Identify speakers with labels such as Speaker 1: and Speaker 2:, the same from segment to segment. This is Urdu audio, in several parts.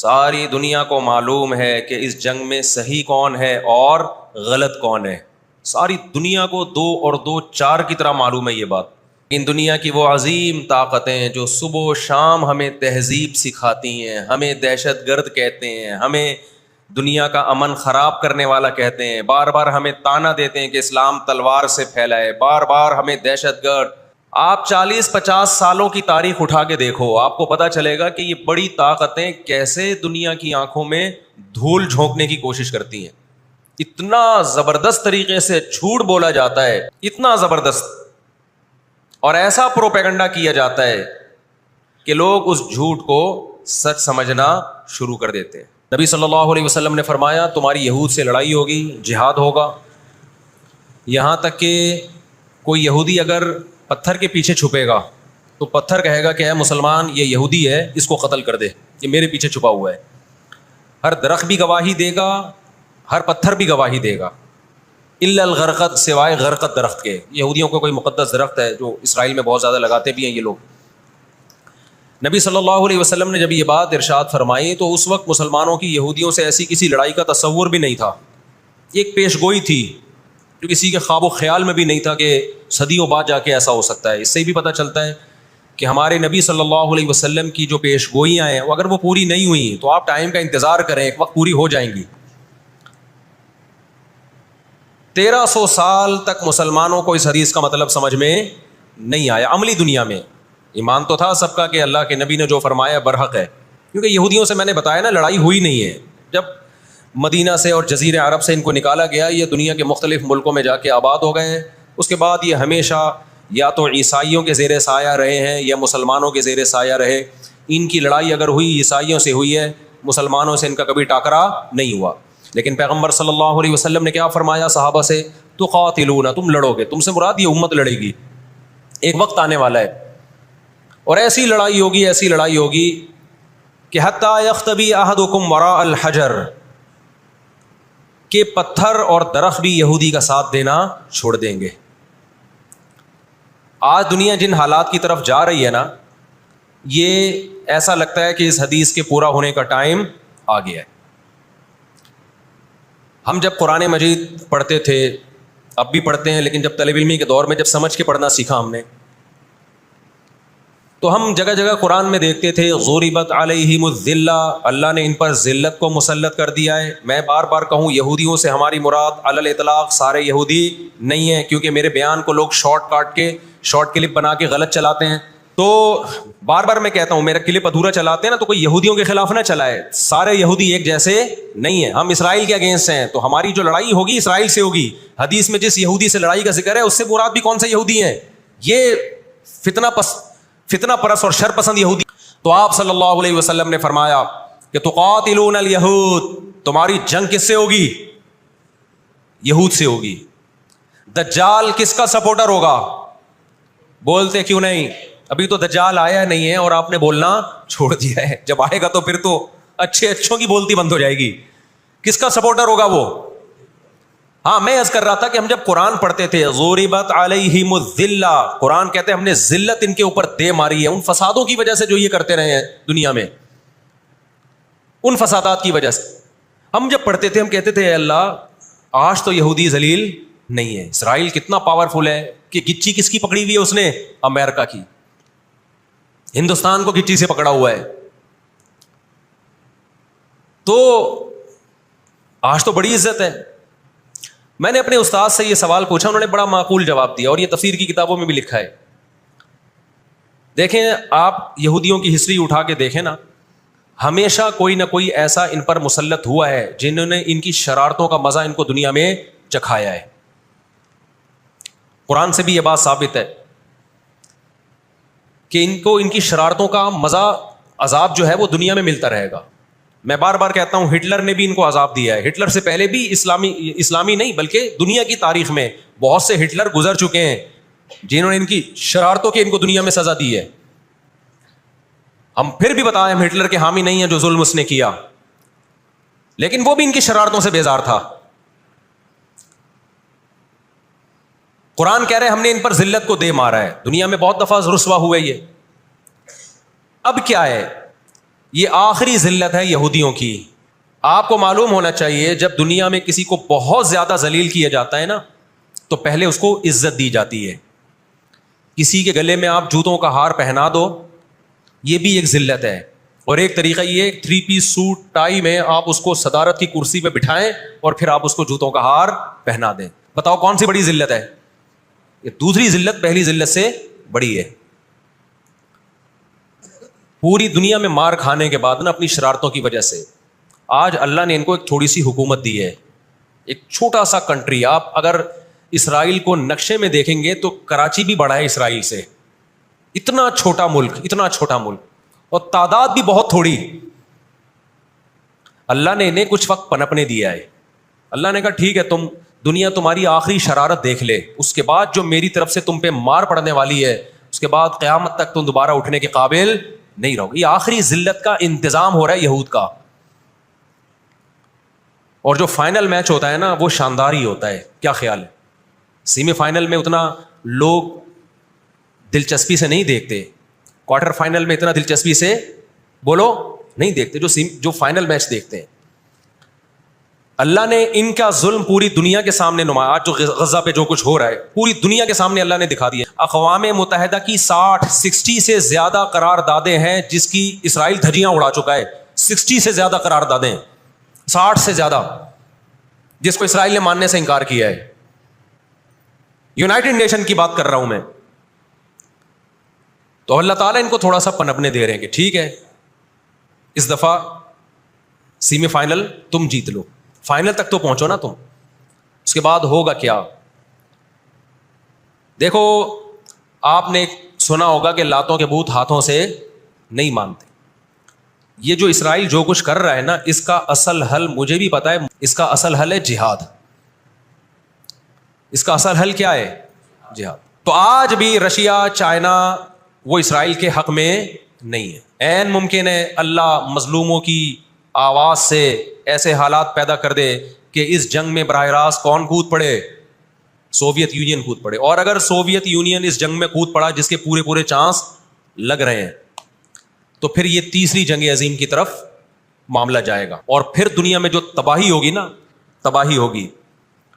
Speaker 1: ساری دنیا کو معلوم ہے کہ اس جنگ میں صحیح کون ہے اور غلط کون ہے. ساری دنیا کو 2 اور 2 4 کی طرح معلوم ہے یہ بات. ان دنیا کی وہ عظیم طاقتیں جو صبح و شام ہمیں تہذیب سکھاتی ہیں, ہمیں دہشت گرد کہتے ہیں, ہمیں دنیا کا امن خراب کرنے والا کہتے ہیں, بار بار ہمیں تانا دیتے ہیں کہ اسلام تلوار سے پھیلا ہے, بار بار ہمیں دہشت گرد. آپ 40-50 سالوں کی تاریخ اٹھا کے دیکھو, آپ کو پتہ چلے گا کہ یہ بڑی طاقتیں کیسے دنیا کی آنکھوں میں دھول جھونکنے کی کوشش کرتی ہیں. اتنا زبردست طریقے سے جھوٹ بولا جاتا ہے, اتنا زبردست, اور ایسا پروپیگنڈا کیا جاتا ہے کہ لوگ اس جھوٹ کو سچ سمجھنا شروع کر دیتے ہیں. نبی صلی اللہ علیہ وسلم نے فرمایا تمہاری یہود سے لڑائی ہوگی, جہاد ہوگا. یہاں تک کہ کوئی یہودی اگر پتھر کے پیچھے چھپے گا تو پتھر کہے گا کہ اے مسلمان یہ یہودی ہے, اس کو قتل کر دے, یہ میرے پیچھے چھپا ہوا ہے. ہر درخت بھی گواہی دے گا, ہر پتھر بھی گواہی دے گا, الا الغرقد, سوائے غرقد درخت کے. یہودیوں کو کوئی مقدس درخت ہے جو اسرائیل میں بہت زیادہ لگاتے بھی ہیں یہ لوگ. نبی صلی اللہ علیہ وسلم نے جب یہ بات ارشاد فرمائی تو اس وقت مسلمانوں کی یہودیوں سے ایسی کسی لڑائی کا تصور بھی نہیں تھا. ایک پیش گوئی تھی جو کسی کے خواب و خیال میں بھی نہیں تھا کہ صدیوں بعد جا کے ایسا ہو سکتا ہے. اس سے بھی پتہ چلتا ہے کہ ہمارے نبی صلی اللہ علیہ وسلم کی جو پیش گوئیاں ہیں اگر وہ پوری نہیں ہوئیں تو آپ ٹائم کا انتظار کریں, ایک وقت پوری ہو جائیں گی. 1300 سال تک مسلمانوں کو اس حدیث کا مطلب سمجھ میں نہیں آیا. عملی دنیا میں ایمان تو تھا سب کا کہ اللہ کے نبی نے جو فرمایا برحق ہے, کیونکہ یہودیوں سے میں نے بتایا نا لڑائی ہوئی نہیں ہے. جب مدینہ سے اور جزیرہ عرب سے ان کو نکالا گیا, یہ دنیا کے مختلف ملکوں میں جا کے آباد ہو گئے ہیں. اس کے بعد یہ ہمیشہ یا تو عیسائیوں کے زیر سایہ رہے ہیں یا مسلمانوں کے زیر سایہ رہے. ان کی لڑائی اگر ہوئی عیسائیوں سے ہوئی ہے, مسلمانوں سے ان کا کبھی ٹاکرا نہیں ہوا. لیکن پیغمبر صلی اللہ علیہ وسلم نے کیا فرمایا صحابہ سے, تقاتلون, تم لڑو گے. تم سے مراد یہ امت لڑے گی, ایک وقت آنے والا ہے اور ایسی لڑائی ہوگی, ایسی لڑائی ہوگی کہ حتی یختبی احدکم وراء الحجر, کہ پتھر اور درخت بھی یہودی کا ساتھ دینا چھوڑ دیں گے. آج دنیا جن حالات کی طرف جا رہی ہے نا, یہ ایسا لگتا ہے کہ اس حدیث کے پورا ہونے کا ٹائم آ گیا ہے. ہم جب قرآن مجید پڑھتے تھے, اب بھی پڑھتے ہیں, لیکن جب طالب علمی کے دور میں جب سمجھ کے پڑھنا سیکھا ہم نے, تو ہم جگہ جگہ قرآن میں دیکھتے تھے ضربت علیہم الذلہ, اللہ نے ان پر ذلت کو مسلط کر دیا ہے. میں بار بار کہوں یہودیوں سے ہماری مراد علی الاطلاق سارے یہودی نہیں ہیں, کیونکہ میرے بیان کو لوگ شارٹ کلپ بنا کے غلط چلاتے ہیں. تو بار بار میں کہتا ہوں میرا کلپ ادھورا چلاتے ہیں نا تو کوئی یہودیوں کے خلاف نہ چلائے, سارے یہودی ایک جیسے نہیں ہیں. ہم اسرائیل کے اگینسٹ ہیں, تو ہماری جو لڑائی ہوگی اسرائیل سے ہوگی. حدیث میں جس یہودی سے لڑائی کا ذکر ہے اس سے مراد بھی کون سے یہودی ہیں؟ یہ فتنہ پرست اور شر پسند یہودی. تو آپ صلی اللہ علیہ وسلم نے فرمایا کہ تقاتلون الیہود, تمہاری جنگ کس سے ہوگی؟ یہود سے ہوگی. دجال کس کا سپورٹر ہوگا؟ بولتے کیوں نہیں؟ ابھی تو دجال آیا نہیں ہے اور آپ نے بولنا چھوڑ دیا ہے. جب آئے گا تو پھر تو اچھوں کی بولتی بند ہو جائے گی. کس کا سپورٹر ہوگا وہ؟ ہاں, میں عرض کر رہا تھا کہ ہم جب قرآن پڑھتے تھے ضربت علیہم الذلہ, قرآن کہتے ہیں ہم نے ذلت ان کے اوپر دے ماری ہے ان فسادوں کی وجہ سے جو یہ کرتے رہے ہیں دنیا میں, ان فسادات کی وجہ سے. ہم جب پڑھتے تھے ہم کہتے تھے اے اللہ آج تو یہودی ذلیل نہیں ہے. اسرائیل کتنا پاورفل ہے کہ گچی کس کی پکڑی ہوئی ہے اس نے؟ امریکہ کی. ہندوستان کو گچی سے پکڑا ہوا ہے. تو آج تو بڑی عزت ہے. میں نے اپنے استاد سے یہ سوال پوچھا, انہوں نے بڑا معقول جواب دیا اور یہ تفسیر کی کتابوں میں بھی لکھا ہے. دیکھیں آپ یہودیوں کی ہسٹری اٹھا کے دیکھیں نا, ہمیشہ کوئی نہ کوئی ایسا ان پر مسلط ہوا ہے جنہوں نے ان کی شرارتوں کا مزہ ان کو دنیا میں چکھایا ہے. قرآن سے بھی یہ بات ثابت ہے کہ ان کو ان کی شرارتوں کا مزہ, عذاب جو ہے وہ دنیا میں ملتا رہے گا. میں بار بار کہتا ہوں ہٹلر نے بھی ان کو عذاب دیا ہے. ہٹلر سے پہلے بھی اسلامی نہیں بلکہ دنیا کی تاریخ میں بہت سے ہٹلر گزر چکے ہیں جنہوں نے ان کی شرارتوں کی ان کو دنیا میں سزا دی ہے. ہم پھر بھی بتائیں ہم ہٹلر کے حامی نہیں ہیں جو ظلم اس نے کیا, لیکن وہ بھی ان کی شرارتوں سے بیزار تھا. قرآن کہہ رہے ہم نے ان پر ذلت کو دے مارا ہے. دنیا میں بہت دفعہ رسوا ہوئے یہ. اب کیا ہے یہ آخری ذلت ہے یہودیوں کی. آپ کو معلوم ہونا چاہیے جب دنیا میں کسی کو بہت زیادہ ذلیل کیا جاتا ہے نا تو پہلے اس کو عزت دی جاتی ہے. کسی کے گلے میں آپ جوتوں کا ہار پہنا دو, یہ بھی ایک ذلت ہے. اور ایک طریقہ یہ 3 پیس سوٹ ٹائی میں آپ اس کو صدارت کی کرسی پہ بٹھائیں اور پھر آپ اس کو جوتوں کا ہار پہنا دیں. بتاؤ کون سی بڑی ذلت ہے؟ یہ دوسری ذلت پہلی ذلت سے بڑی ہے. پوری دنیا میں مار کھانے کے بعد نا اپنی شرارتوں کی وجہ سے آج اللہ نے ان کو ایک تھوڑی سی حکومت دی ہے, ایک چھوٹا سا کنٹری. آپ اگر اسرائیل کو نقشے میں دیکھیں گے تو کراچی بھی بڑا ہے اسرائیل سے. اتنا چھوٹا ملک, اتنا چھوٹا ملک, اور تعداد بھی بہت تھوڑی. اللہ نے انہیں کچھ وقت پنپنے دیا ہے. اللہ نے کہا ٹھیک ہے, تم دنیا تمہاری آخری شرارت دیکھ لے, اس کے بعد جو میری طرف سے تم پہ مار پڑنے والی ہے اس کے بعد قیامت تک تم دوبارہ اٹھنے کے قابل نہیں رہو. یہ آخری ذلت کا انتظام ہو رہا ہے یہود کا. اور جو فائنل میچ ہوتا ہے نا وہ شاندار ہی ہوتا ہے. کیا خیال ہے؟ سیمی فائنل میں اتنا لوگ دلچسپی سے نہیں دیکھتے, کوارٹر فائنل میں اتنا دلچسپی سے بولو نہیں دیکھتے جو فائنل میچ دیکھتے ہیں. اللہ نے ان کا ظلم پوری دنیا کے سامنے نمایا. آج جو غزہ پہ جو کچھ ہو رہا ہے پوری دنیا کے سامنے اللہ نے دکھا دیا. اقوام متحدہ کی 60 سے زیادہ قراردادیں ہیں جس کی اسرائیل دھجیاں اڑا چکا ہے. 60 سے زیادہ قراردادیں, 60 سے زیادہ, جس کو اسرائیل نے ماننے سے انکار کیا ہے. یونائٹڈ نیشن کی بات کر رہا ہوں میں. تو اللہ تعالیٰ ان کو تھوڑا سا پنپنے دے رہے ہیں کہ ٹھیک ہے اس دفعہ سیمی فائنل تم جیت لو, فائنل تک تو پہنچو نا تم, اس کے بعد ہوگا کیا. دیکھو آپ نے سنا ہوگا کہ لاتوں کے بت ہاتھوں سے نہیں مانتے. یہ جو اسرائیل جو کچھ کر رہا ہے نا اس کا اصل حل مجھے بھی پتا ہے. اس کا اصل حل ہے جہاد. اس کا اصل حل کیا ہے؟ جہاد. تو آج بھی رشیا, چائنا وہ اسرائیل کے حق میں نہیں ہے. عین ممکن ہے اللہ مظلوموں کی آواز سے ایسے حالات پیدا کر دے کہ اس جنگ میں براہ راست کون کود پڑے؟ سوویت یونین کود پڑے. اور اگر سوویت یونین اس جنگ میں کود پڑا جس کے پورے چانس لگ رہے ہیں تو پھر یہ تیسری جنگ عظیم کی طرف معاملہ جائے گا. اور پھر دنیا میں جو تباہی ہوگی نا, تباہی ہوگی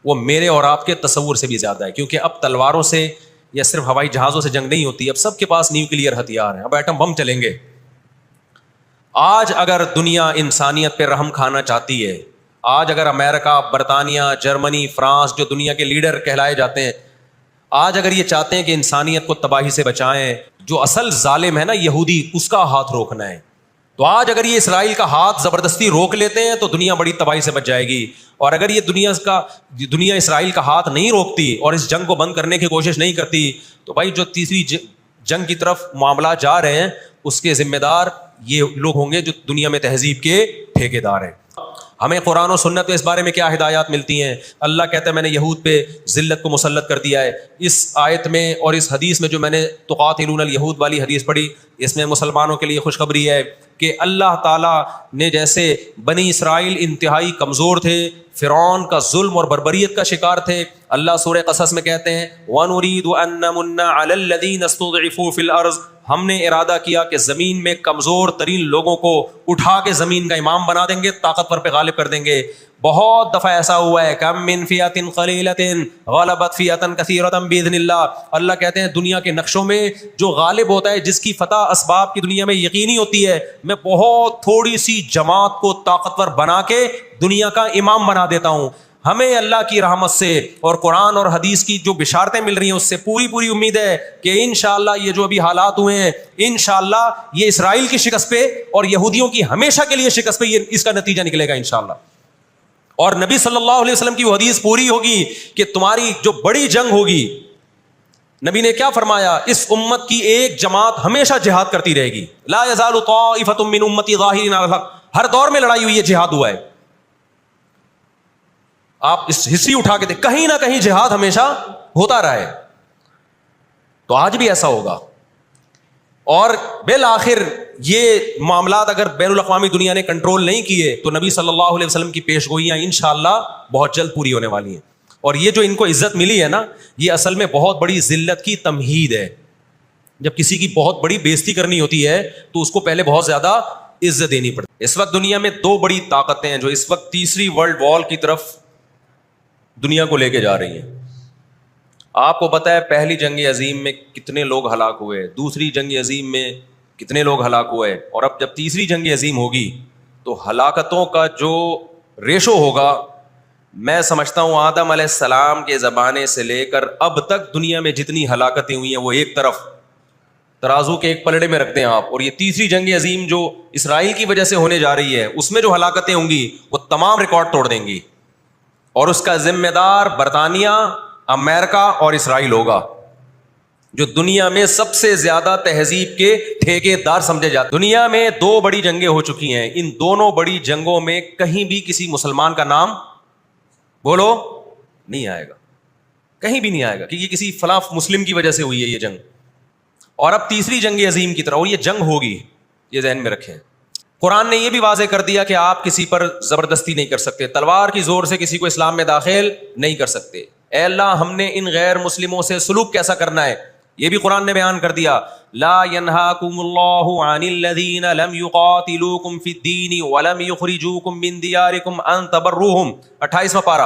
Speaker 1: وہ میرے اور آپ کے تصور سے بھی زیادہ ہے. کیونکہ اب تلواروں سے یا صرف ہوائی جہازوں سے جنگ نہیں ہوتی, اب سب کے پاس نیوکلیئر ہتھیار ہیں, اب ایٹم بم چلیں گے. آج اگر دنیا انسانیت پہ رحم کھانا چاہتی ہے, آج اگر امریکہ, برطانیہ, جرمنی, فرانس جو دنیا کے لیڈر کہلائے جاتے ہیں, آج اگر یہ چاہتے ہیں کہ انسانیت کو تباہی سے بچائیں, جو اصل ظالم ہے نا یہودی, اس کا ہاتھ روکنا ہے, تو آج اگر یہ اسرائیل کا ہاتھ زبردستی روک لیتے ہیں تو دنیا بڑی تباہی سے بچ جائے گی. اور اگر یہ دنیا اسرائیل کا ہاتھ نہیں روکتی اور اس جنگ کو بند کرنے کی کوشش نہیں کرتی تو بھائی جو تیسری جنگ کی طرف معاملات جا رہے ہیں اس کے ذمہ دار یہ لوگ ہوں گے جو دنیا میں تہذیب کے ٹھیکیدار ہیں. ہمیں قرآن و سنت میں اس بارے میں کیا ہدایات ملتی ہیں؟ اللہ کہتا ہے میں نے یہود پہ ذلت کو مسلط کر دیا ہے. اس آیت میں اور اس حدیث میں جو میں نے تقاتلون الیہود والی حدیث پڑھی, اس میں مسلمانوں کے لیے خوشخبری ہے کہ اللہ تعالیٰ نے جیسے بنی اسرائیل انتہائی کمزور تھے, فرعون کا ظلم اور بربریت کا شکار تھے, اللہ سورہ قصص میں کہتے ہیں وَنُرِيدُ أَن نَّمُنَّ عَلَى الَّذِينَ اسْتُضْعِفُوا فِي الْأَرْضِ, ہم نے ارادہ کیا کہ زمین میں کمزور ترین لوگوں کو اٹھا کے زمین کا امام بنا دیں گے, طاقتور پہ غالب کر دیں گے. بہت دفعہ ایسا ہوا ہے, کم من فئۃ قلیلۃ غلبت فئۃ کثیرۃ باذن اللہ. اللہ کہتے ہیں دنیا کے نقشوں میں جو غالب ہوتا ہے, جس کی فتح اسباب کی دنیا میں یقینی ہوتی ہے, میں بہت تھوڑی سی جماعت کو طاقتور بنا کے دنیا کا امام بنا دیتا ہوں. ہمیں اللہ کی رحمت سے اور قرآن اور حدیث کی جو بشارتیں مل رہی ہیں اس سے پوری امید ہے کہ انشاءاللہ یہ جو ابھی حالات ہوئے ہیں انشاءاللہ یہ اسرائیل کی شکست پہ اور یہودیوں کی ہمیشہ کے لیے شکست پہ اس کا نتیجہ نکلے گا انشاءاللہ. اور نبی صلی اللہ علیہ وسلم کی وہ حدیث پوری ہوگی کہ تمہاری جو بڑی جنگ ہوگی, نبی نے کیا فرمایا, اس امت کی ایک جماعت ہمیشہ جہاد کرتی رہے گی. لا یزال طائفۃ من امتی ظاہرین علی الحق, ہر دور میں لڑائی ہوئی ہے, جہاد ہوا ہے. آپ اس ہسٹری اٹھا کے دیکھ, کہیں نہ کہیں جہاد ہمیشہ ہوتا رہا ہے. تو آج بھی ایسا ہوگا. اور بالآخر یہ معاملات اگر بین الاقوامی دنیا نے کنٹرول نہیں کیے تو نبی صلی اللہ علیہ وسلم کی پیش گوئیاں انشاءاللہ بہت جلد پوری ہونے والی ہیں. اور یہ جو ان کو عزت ملی ہے نا, یہ اصل میں بہت بڑی ذلت کی تمہید ہے. جب کسی کی بہت بڑی بےزتی کرنی ہوتی ہے تو اس کو پہلے بہت زیادہ عزت دینی پڑتی ہے۔ اس وقت دنیا میں دو بڑی طاقتیں ہیں جو اس وقت تیسری ورلڈ وار کی طرف دنیا کو لے کے جا رہی ہیں۔ آپ کو پتہ ہے پہلی جنگ عظیم میں کتنے لوگ ہلاک ہوئے، دوسری جنگ عظیم میں کتنے لوگ ہلاک ہوئے، اور اب جب تیسری جنگ عظیم ہوگی تو ہلاکتوں کا جو ریشو ہوگا، میں سمجھتا ہوں آدم علیہ السلام کے زمانے سے لے کر اب تک دنیا میں جتنی ہلاکتیں ہوئی ہیں وہ ایک طرف ترازو کے ایک پلڑے میں رکھتے ہیں آپ، اور یہ تیسری جنگ عظیم جو اسرائیل کی وجہ سے ہونے جا رہی ہے اس میں جو ہلاکتیں ہوں گی وہ تمام ریکارڈ توڑ دیں گی، اور اس کا ذمہ دار برطانیہ، امریکہ اور اسرائیل ہوگا، جو دنیا میں سب سے زیادہ تہذیب کے ٹھیکے دار سمجھے جاتے۔ دنیا میں دو بڑی جنگیں ہو چکی ہیں، ان دونوں بڑی جنگوں میں کہیں بھی کسی مسلمان کا نام بولو نہیں آئے گا، کہیں بھی نہیں آئے گا کہ یہ کسی فلاں مسلم کی وجہ سے ہوئی ہے یہ جنگ۔ اور اب تیسری جنگ عظیم کی طرح، اور یہ جنگ ہوگی، یہ ذہن میں رکھیں۔ قرآن نے یہ بھی واضح کر دیا کہ آپ کسی پر زبردستی نہیں کر سکتے، تلوار کی زور سے کسی کو اسلام میں داخل نہیں کر سکتے۔ اے اللہ، ہم نے ان غیر مسلموں سے سلوک کیسا کرنا ہے یہ بھی قرآن نے بیان کر دیا۔ لا ينهاكم الله عن الذين لم يقاتلوكم في الدين ولم يخرجوكم من دياركم ان تبروهم، 28واں پارہ۔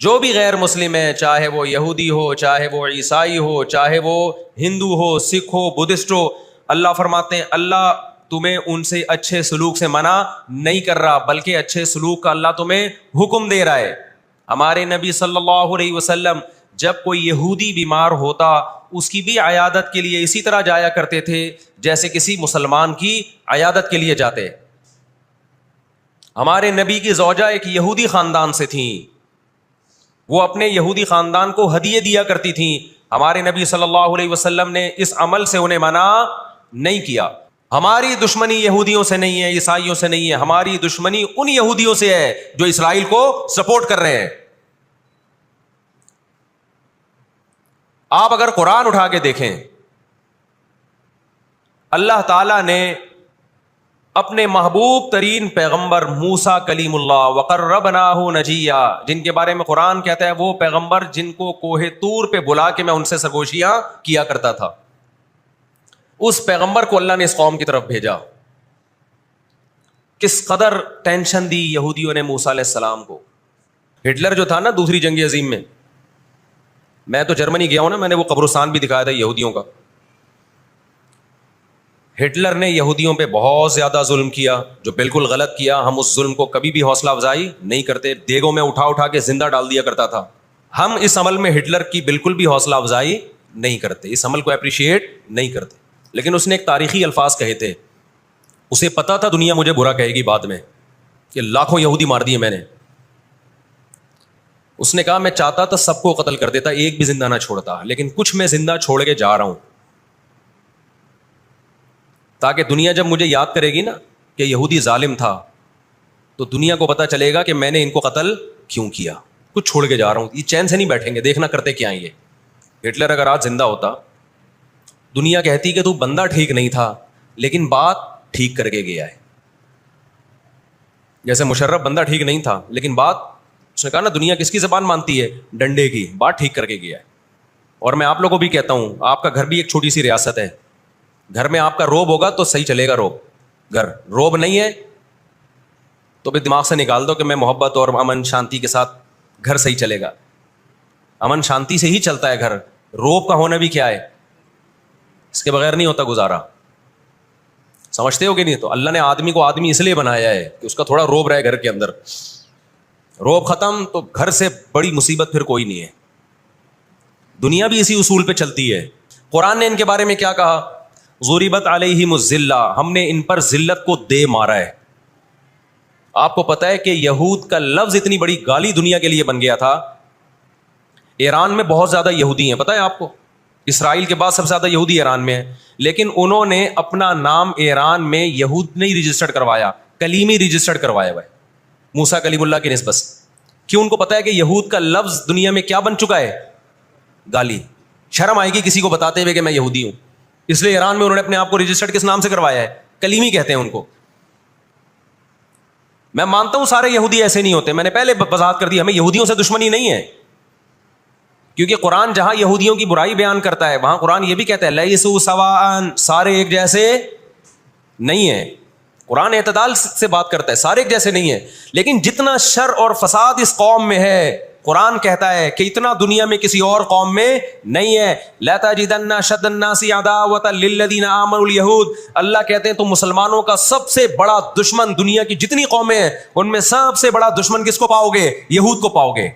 Speaker 1: جو بھی غیر مسلم ہے، چاہے وہ یہودی ہو، چاہے وہ عیسائی ہو، چاہے وہ ہندو ہو، سکھ ہو، بدھسٹ ہو، اللہ فرماتے ہیں اللہ تمہیں ان سے اچھے سلوک سے منع نہیں کر رہا، بلکہ اچھے سلوک کا اللہ تمہیں حکم دے رہا ہے۔ ہمارے نبی صلی اللہ علیہ وسلم جب کوئی یہودی بیمار ہوتا اس کی بھی عیادت کے لیے اسی طرح جایا کرتے تھے جیسے کسی مسلمان کی عیادت کے لیے جاتے۔ ہمارے نبی کی زوجہ ایک یہودی خاندان سے تھیں، وہ اپنے یہودی خاندان کو ہدیے دیا کرتی تھیں، ہمارے نبی صلی اللہ علیہ وسلم نے اس عمل سے انہیں منع نہیں کیا۔ ہماری دشمنی یہودیوں سے نہیں ہے، عیسائیوں سے نہیں ہے، ہماری دشمنی ان یہودیوں سے ہے جو اسرائیل کو سپورٹ کر رہے ہیں۔ آپ اگر قرآن اٹھا کے دیکھیں، اللہ تعالیٰ نے اپنے محبوب ترین پیغمبر موسیٰ کلیم اللہ وقربناہ نجیہ، جن کے بارے میں قرآن کہتا ہے وہ پیغمبر جن کو کوہ طور پہ بلا کے میں ان سے سرگوشیاں کیا کرتا تھا، اس پیغمبر کو اللہ نے اس قوم کی طرف بھیجا۔ کس قدر ٹینشن دی یہودیوں نے موسیٰ علیہ السلام کو۔ ہٹلر جو تھا نا دوسری جنگ عظیم میں تو جرمنی گیا ہوں نا، میں نے وہ قبرستان بھی دکھایا تھا یہودیوں کا۔ ہٹلر نے یہودیوں پہ بہت زیادہ ظلم کیا، جو بالکل غلط کیا، ہم اس ظلم کو کبھی بھی حوصلہ افزائی نہیں کرتے، دیگوں میں اٹھا اٹھا کے زندہ ڈال دیا کرتا تھا۔ ہم اس عمل میں ہٹلر کی بالکل بھی حوصلہ افزائی نہیں کرتے، اس عمل کو اپریشیٹ نہیں کرتے، لیکن اس نے ایک تاریخی الفاظ کہے تھے، اسے پتا تھا دنیا مجھے برا کہے گی بعد میں کہ لاکھوں یہودی مار دیے میں نے۔ اس نے کہا میں چاہتا تھا سب کو قتل کر دیتا، ایک بھی زندہ نہ چھوڑتا، لیکن کچھ میں زندہ چھوڑ کے جا رہا ہوں تاکہ دنیا جب مجھے یاد کرے گی نا کہ یہودی ظالم تھا تو دنیا کو پتہ چلے گا کہ میں نے ان کو قتل کیوں کیا، کچھ چھوڑ کے جا رہا ہوں۔ یہ چین سے نہیں بیٹھیں گے، دیکھنا کرتے کیا ہیں یہ۔ ہٹلر اگر آج زندہ ہوتا، دنیا کہتی کہ تو بندہ ٹھیک نہیں تھا لیکن بات ٹھیک کر کے گیا ہے۔ جیسے مشرف بندہ ٹھیک نہیں تھا لیکن بات، اس نے کہا نا دنیا کس کی زبان مانتی ہے، ڈنڈے کی، بات ٹھیک کر کے گیا ہے۔ اور میں آپ لوگوں کو بھی کہتا ہوں، آپ کا گھر بھی ایک چھوٹی سی ریاست ہے، گھر میں آپ کا روب ہوگا تو صحیح چلے گا، گھر روب نہیں ہے تو بھی دماغ سے نکال دو کہ میں محبت اور امن شانتی کے ساتھ گھر صحیح چلے گا۔ امن شانتی سے ہی چلتا ہے گھر، روب کا ہونا بھی کیا ہے، اس کے بغیر نہیں ہوتا گزارا۔ سمجھتے ہو کہ نہیں؟ تو اللہ نے آدمی کو آدمی اس لیے بنایا ہے کہ اس کا تھوڑا روب رہے گھر کے اندر، روب ختم تو گھر سے بڑی مصیبت پھر کوئی نہیں ہے۔ دنیا بھی اسی اصول پہ چلتی ہے۔ قرآن نے ان کے بارے میں کیا کہا؟ ضربت علیہم الذلہ، ہم نے ان پر ذلت کو دے مارا ہے۔ آپ کو پتا ہے کہ یہود کا لفظ اتنی بڑی گالی دنیا کے لیے بن گیا تھا۔ ایران میں بہت زیادہ یہودی ہیں، پتا ہے آپ کو، اسرائیل کے بعد سب سے زیادہ یہودی ایران میں ہیں، لیکن انہوں نے اپنا نام ایران میں یہود نہیں رجسٹرڈ کروایا، کلیمی رجسٹرڈ کروایا ہوا ہے موسیٰ کلیم اللہ کی نسبت سے۔ کیوں؟ ان کو پتا ہے کہ یہود کا لفظ دنیا میں کیا بن چکا ہے، گالی، شرم آئے گی کسی کو بتاتے ہوئے کہ میں یہودی ہوں، اس لیے ایران میں انہوں نے اپنے آپ کو رجسٹرڈ کس نام سے کروایا ہے، کلیمی کہتے ہیں ان کو۔ میں مانتا ہوں سارے یہودی ایسے نہیں ہوتے، میں نے پہلے وضاحت کر دی، ہمیں یہودیوں سے دشمنی نہیں ہے، کیونکہ قرآن جہاں یہودیوں کی برائی بیان کرتا ہے وہاں قرآن یہ بھی کہتا ہے لیسوا سواء، سارے ایک جیسے نہیں ہیں۔ قرآن اعتدال سے بات کرتا ہے، سارے ایک جیسے نہیں ہیں، لیکن جتنا شر اور فساد اس قوم میں ہے قرآن کہتا ہے کہ اتنا دنیا میں کسی اور قوم میں نہیں ہے. لا تجدن اشد الناس عداوۃ للذین آمنوا الیہود، اللہ کہتے ہیں تم مسلمانوں کا سب سے بڑا دشمن، دنیا کی جتنی قومیں ہیں ان میں سب سے بڑا دشمن کس کو پاؤ گے؟ یہود کو پاؤ گے.